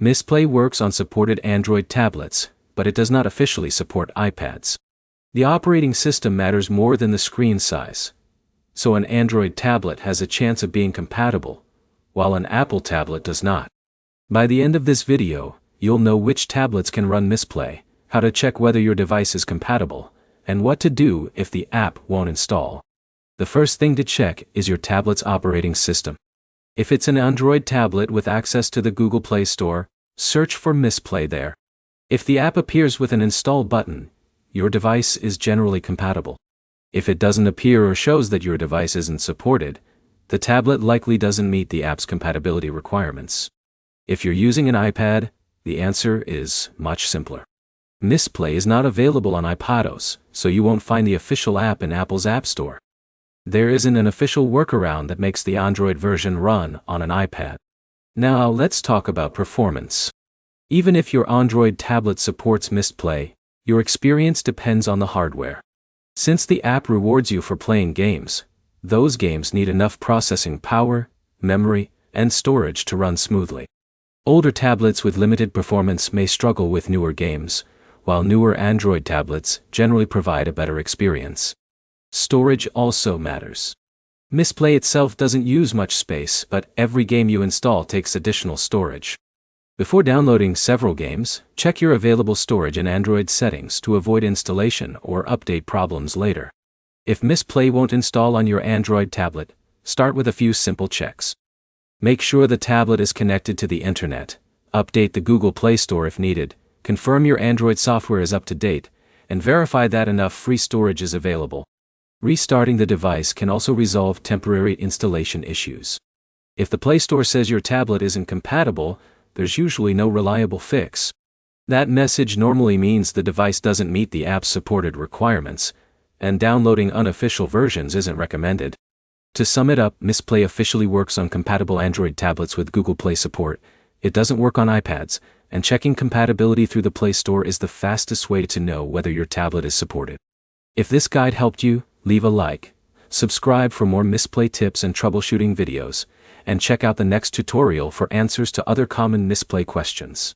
Mistplay works on supported Android tablets, but it does not officially support iPads. The operating system matters more than the screen size. So an Android tablet has a chance of being compatible, while an Apple tablet does not. By the end of this video, you'll know which tablets can run Mistplay, how to check whether your device is compatible, and what to do if the app won't install. The first thing to check is your tablet's operating system. If it's an Android tablet with access to the Google Play Store, search for Mistplay there. If the app appears with an install button, your device is generally compatible. If it doesn't appear or shows that your device isn't supported, the tablet likely doesn't meet the app's compatibility requirements. If you're using an iPad, the answer is much simpler. Mistplay is not available on iPadOS, so you won't find the official app in Apple's App Store. There isn't an official workaround that makes the Android version run on an iPad. Now let's talk about performance. Even if your Android tablet supports Mistplay, your experience depends on the hardware. Since the app rewards you for playing games, those games need enough processing power, memory, and storage to run smoothly. Older tablets with limited performance may struggle with newer games, while newer Android tablets generally provide a better experience. Storage also matters. Mistplay itself doesn't use much space, but every game you install takes additional storage. Before downloading several games, check your available storage in Android settings to avoid installation or update problems later. If Mistplay won't install on your Android tablet, start with a few simple checks. Make sure the tablet is connected to the internet, update the Google Play Store if needed, confirm your Android software is up to date, and verify that enough free storage is available. Restarting the device can also resolve temporary installation issues. If the Play Store says your tablet isn't compatible, there's usually no reliable fix. That message normally means the device doesn't meet the app's supported requirements, and downloading unofficial versions isn't recommended. To sum it up, Mistplay officially works on compatible Android tablets with Google Play support. It doesn't work on iPads, and checking compatibility through the Play Store is the fastest way to know whether your tablet is supported. If this guide helped you, leave a like, subscribe for more Mistplay tips and troubleshooting videos, and check out the next tutorial for answers to other common Mistplay questions.